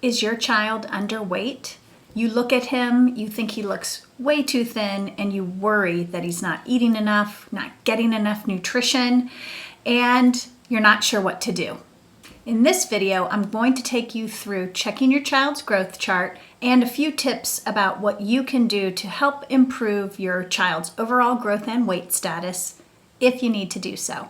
Is your child underweight? You look at him, you think he looks way too thin, and you worry that he's not eating enough, not getting enough nutrition, and you're not sure what to do. In this video, I'm going to take you through checking your child's growth chart and a few tips about what you can do to help improve your child's overall growth and weight status if you need to do so.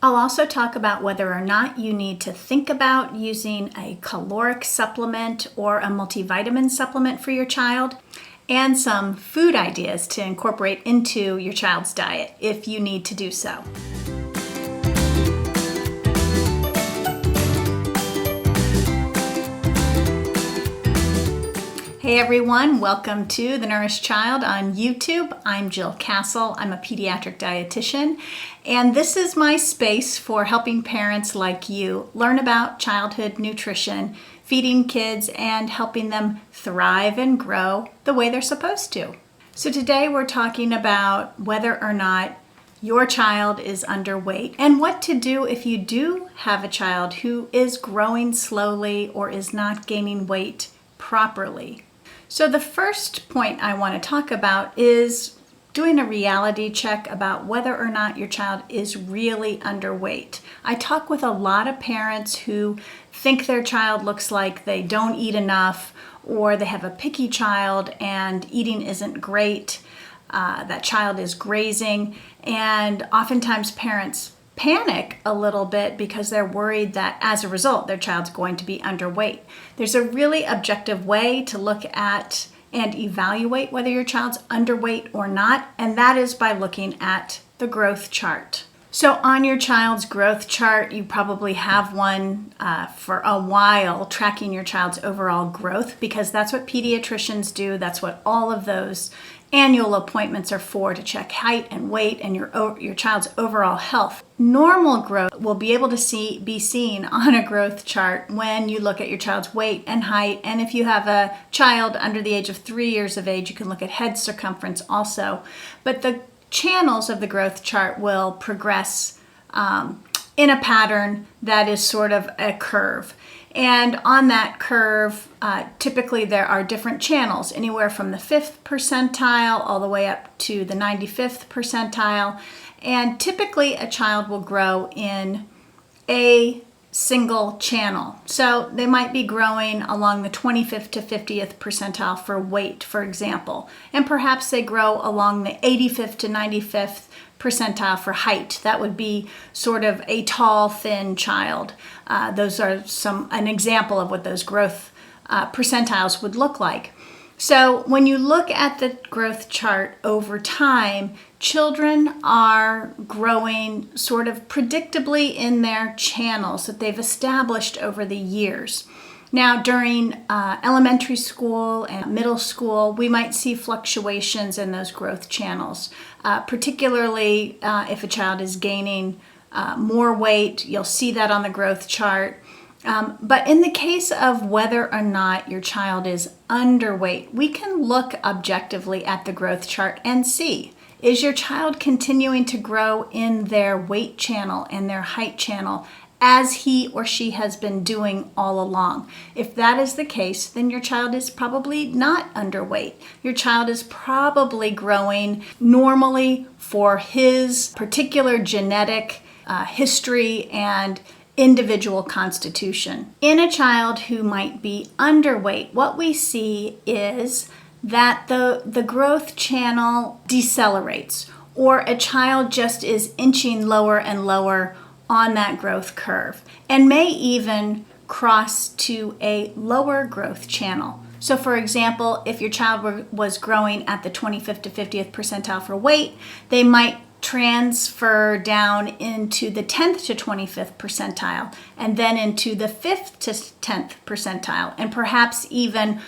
I'll also talk about whether or not you need to think about using a caloric supplement or a multivitamin supplement for your child, and some food ideas to incorporate into your child's diet if you need to do so. Hey everyone, welcome to The Nourished Child on YouTube. I'm Jill Castle. I'm a pediatric dietitian, and this is my space for helping parents like you learn about childhood nutrition, feeding kids, and helping them thrive and grow the way they're supposed to. So today we're talking about whether or not your child is underweight and what to do if you do have a child who is growing slowly or is not gaining weight properly. So the first point I want to talk about is doing a reality check about whether or not your child is really underweight. I talk with a lot of parents who think their child looks like they don't eat enough, or they have a picky child and eating isn't great. That child is grazing, and oftentimes parents panic a little bit because they're worried that as a result their child's going to be underweight. There's a really objective way to look at and evaluate whether your child's underweight or not, and that is by looking at the growth chart. So on your child's growth chart, you probably have one for a while tracking your child's overall growth, because that's what pediatricians do. That's what all of those annual appointments are for, to check height and weight and your child's overall health. Normal growth will be able to be seen on a growth chart when you look at your child's weight and height. And if you have a child under the age of 3 years of age, you can look at head circumference also. But the channels of the growth chart will progress in a pattern that is sort of a curve. And on that curve, typically there are different channels, anywhere from the 5th percentile all the way up to the 95th percentile. And typically a child will grow in a single channel. So they might be growing along the 25th to 50th percentile for weight, for example. And perhaps they grow along the 85th to 95th percentile for height. That would be sort of a tall, thin child. Those are an example of what those growth percentiles would look like. So when you look at the growth chart over time, children are growing sort of predictably in their channels that they've established over the years. Now, during elementary school and middle school, we might see fluctuations in those growth channels, particularly if a child is gaining more weight. You'll see that on the growth chart. But in the case of whether or not your child is underweight, we can look objectively at the growth chart and see, is your child continuing to grow in their weight channel and their height channel as he or she has been doing all along? If that is the case, then your child is probably not underweight. Your child is probably growing normally for his particular genetic history and individual constitution. In a child who might be underweight, what we see is that the growth channel decelerates, or a child just is inching lower and lower on that growth curve, and may even cross to a lower growth channel. So for example, if your child was growing at the 25th to 50th percentile for weight, they might transfer down into the 10th to 25th percentile, and then into the 5th to 10th percentile, and perhaps even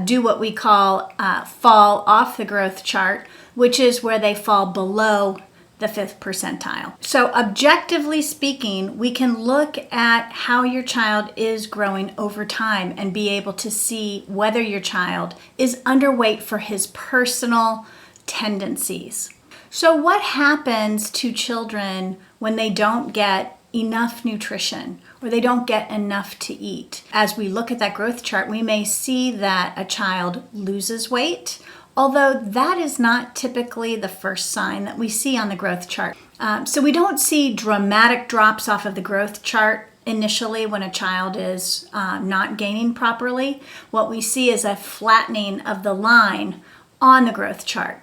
do what we call fall off the growth chart, which is where they fall below the 5th percentile. So objectively speaking, we can look at how your child is growing over time and be able to see whether your child is underweight for his personal tendencies. So what happens to children when they don't get enough nutrition, or they don't get enough to eat. As we look at that growth chart, we may see that a child loses weight, although that is not typically the first sign that we see on the growth chart. So we don't see dramatic drops off of the growth chart initially when a child is not gaining properly. What we see is a flattening of the line on the growth chart.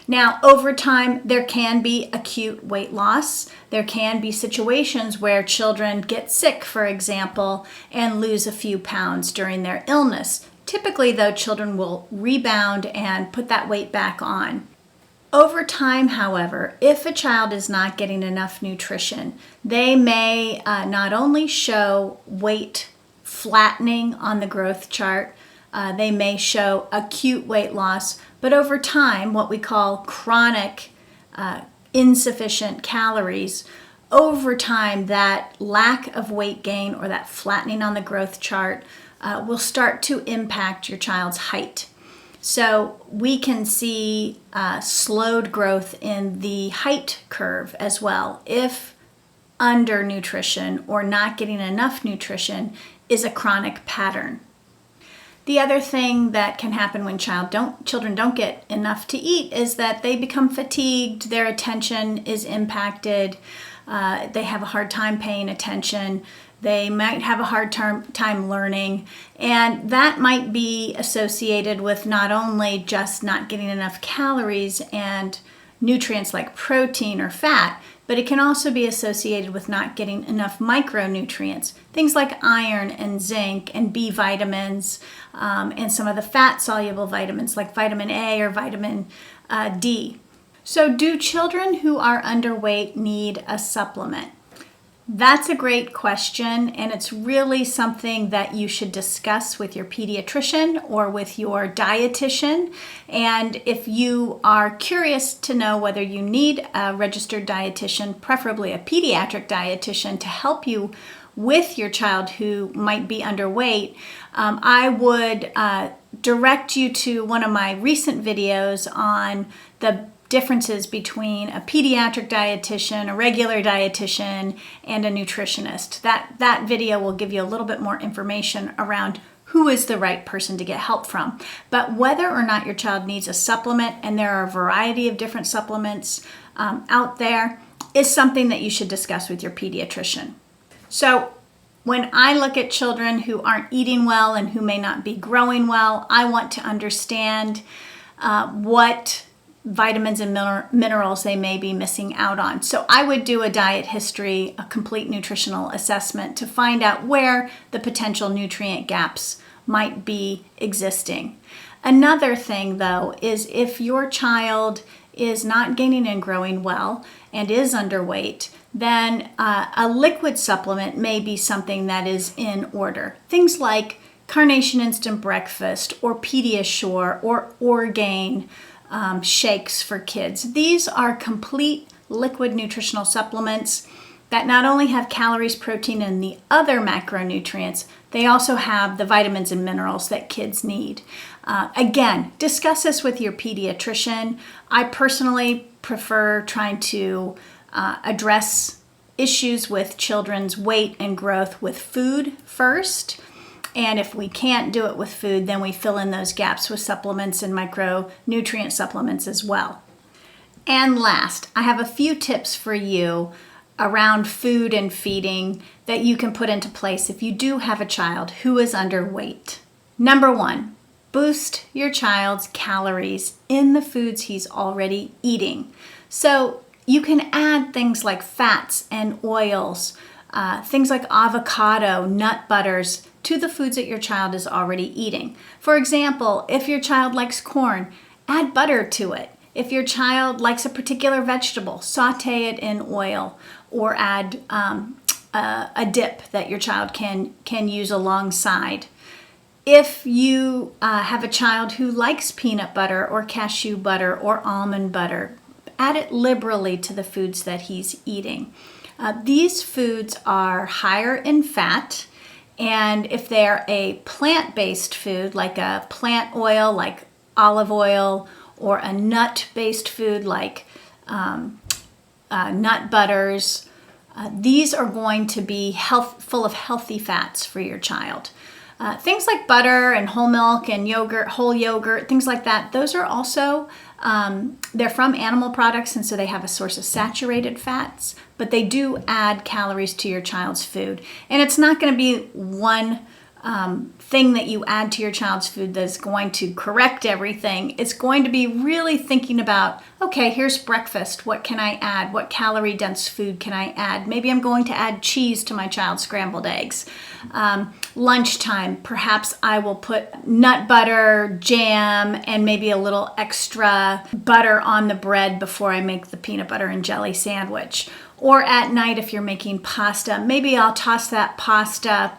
Now, over time, there can be acute weight loss. There can be situations where children get sick, for example, and lose a few pounds during their illness. Typically, though, children will rebound and put that weight back on. Over time, however, if a child is not getting enough nutrition, they may not only show weight flattening on the growth chart, they may show acute weight loss, but over time, what we call chronic insufficient calories, over time, that lack of weight gain or that flattening on the growth chart will start to impact your child's height. So we can see slowed growth in the height curve as well if undernutrition or not getting enough nutrition is a chronic pattern. The other thing that can happen when children don't get enough to eat is that they become fatigued, their attention is impacted, they have a hard time paying attention, they might have a hard time learning, and that might be associated with not only just not getting enough calories and nutrients like protein or fat, but it can also be associated with not getting enough micronutrients, things like iron and zinc and B vitamins, and some of the fat-soluble vitamins like vitamin A or vitamin D. So do children who are underweight need a supplement? That's a great question, and it's really something that you should discuss with your pediatrician or with your dietitian. And if you are curious to know whether you need a registered dietitian, preferably a pediatric dietitian, to help you with your child who might be underweight, I would direct you to one of my recent videos on the differences between a pediatric dietitian, a regular dietitian, and a nutritionist. That video will give you a little bit more information around who is the right person to get help from. But whether or not your child needs a supplement, and there are a variety of different supplements out there, is something that you should discuss with your pediatrician. So when I look at children who aren't eating well and who may not be growing well, I want to understand what vitamins and minerals they may be missing out on. So I would do a diet history, a complete nutritional assessment to find out where the potential nutrient gaps might be existing. Another thing, though, is if your child is not gaining and growing well and is underweight, then a liquid supplement may be something that is in order. Things like Carnation Instant Breakfast or Pediasure or Orgain shakes for kids. These are complete liquid nutritional supplements that not only have calories, protein, and the other macronutrients, they also have the vitamins and minerals that kids need. Again, discuss this with your pediatrician. I personally prefer trying to address issues with children's weight and growth with food first. And if we can't do it with food, then we fill in those gaps with supplements and micronutrient supplements as well. And last, I have a few tips for you around food and feeding that you can put into place if you do have a child who is underweight. Number 1, boost your child's calories in the foods he's already eating. So you can add things like fats and oils, things like avocado, nut butters, to the foods that your child is already eating. For example, if your child likes corn, add butter to it. If your child likes a particular vegetable, saute it in oil or add a dip that your child can use alongside. If you have a child who likes peanut butter or cashew butter or almond butter, add it liberally to the foods that he's eating. These foods are higher in fat, and if they're a plant-based food, like a plant oil, like olive oil, or a nut-based food, like nut butters, these are going to be full of healthy fats for your child. Things like butter and whole milk and yogurt, whole yogurt, things like that, those are also, they're from animal products, and so they have a source of saturated fats, but they do add calories to your child's food. And it's not going to be one thing that you add to your child's food that's going to correct everything. It's going to be really thinking about, okay, here's breakfast. What can I add? What calorie dense food can I add? Maybe I'm going to add cheese to my child's scrambled eggs. Lunchtime, perhaps I will put nut butter, jam, and maybe a little extra butter on the bread before I make the peanut butter and jelly sandwich. Or at night, if you're making pasta, maybe I'll toss that pasta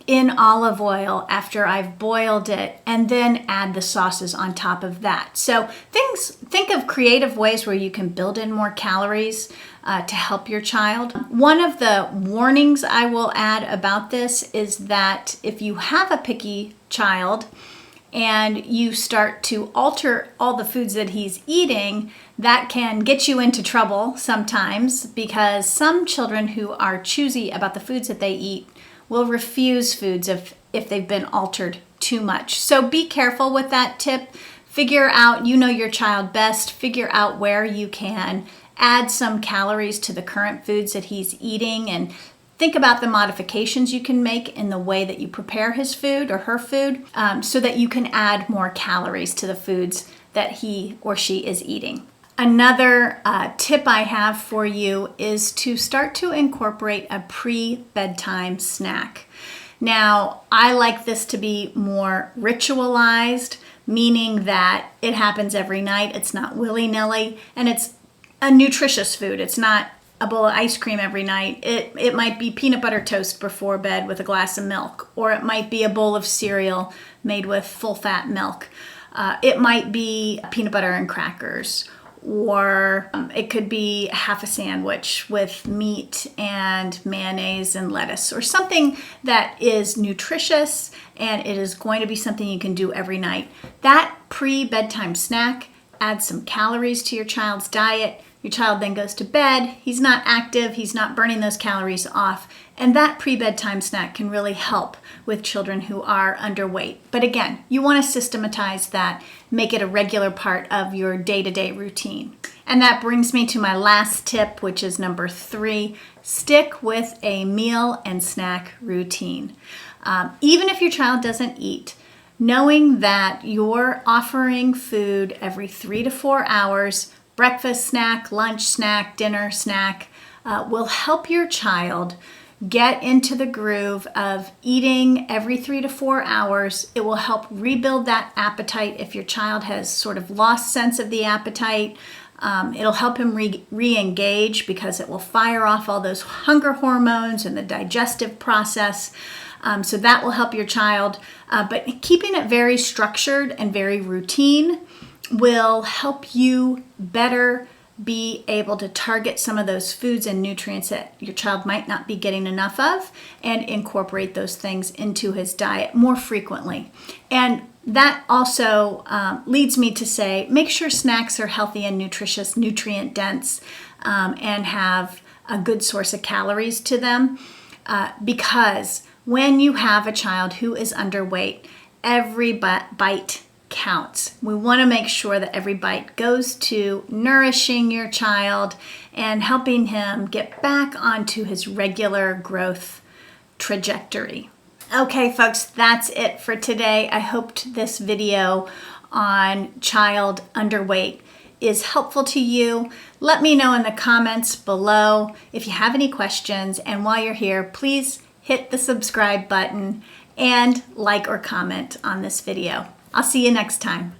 in olive oil after I've boiled it, and then add the sauces on top of that. So think of creative ways where you can build in more calories to help your child. One of the warnings I will add about this is that if you have a picky child and you start to alter all the foods that he's eating, that can get you into trouble sometimes, because some children who are choosy about the foods that they eat will refuse foods if they've been altered too much. So be careful with that tip. Figure out, you know your child best, figure out where you can add some calories to the current foods that he's eating, and think about the modifications you can make in the way that you prepare his food or her food, so that you can add more calories to the foods that he or she is eating. Another tip I have for you is to start to incorporate a pre-bedtime snack. Now, I like this to be more ritualized, meaning that it happens every night. It's not willy-nilly, and it's a nutritious food. It's not a bowl of ice cream every night. It might be peanut butter toast before bed with a glass of milk, or it might be a bowl of cereal made with full-fat milk. It might be peanut butter and crackers, or it could be half a sandwich with meat and mayonnaise and lettuce, or something that is nutritious and it is going to be something you can do every night. That pre-bedtime snack adds some calories to your child's diet. Your child then goes to bed. He's not active. He's not burning those calories off. And that pre-bedtime snack can really help with children who are underweight. But again, you want to systematize that, make it a regular part of your day-to-day routine. And that brings me to my last tip, which is number 3. Stick with a meal and snack routine. Even if your child doesn't eat, knowing that you're offering food every 3 to 4 hours, breakfast snack, lunch snack, dinner snack, will help your child get into the groove of eating every 3 to 4 hours. It will help rebuild that appetite if your child has sort of lost sense of the appetite. It'll help him re-engage because it will fire off all those hunger hormones and the digestive process. So that will help your child. But keeping it very structured and very routine will help you better be able to target some of those foods and nutrients that your child might not be getting enough of, and incorporate those things into his diet more frequently. And that also leads me to say, make sure snacks are healthy and nutritious, nutrient dense, and have a good source of calories to them. Because when you have a child who is underweight, every bite counts. We want to make sure that every bite goes to nourishing your child and helping him get back onto his regular growth trajectory. Okay, folks, that's it for today. I hoped this video on child underweight is helpful to you. Let me know in the comments below if you have any questions, and while you're here, please hit the subscribe button and like or comment on this video. I'll see you next time.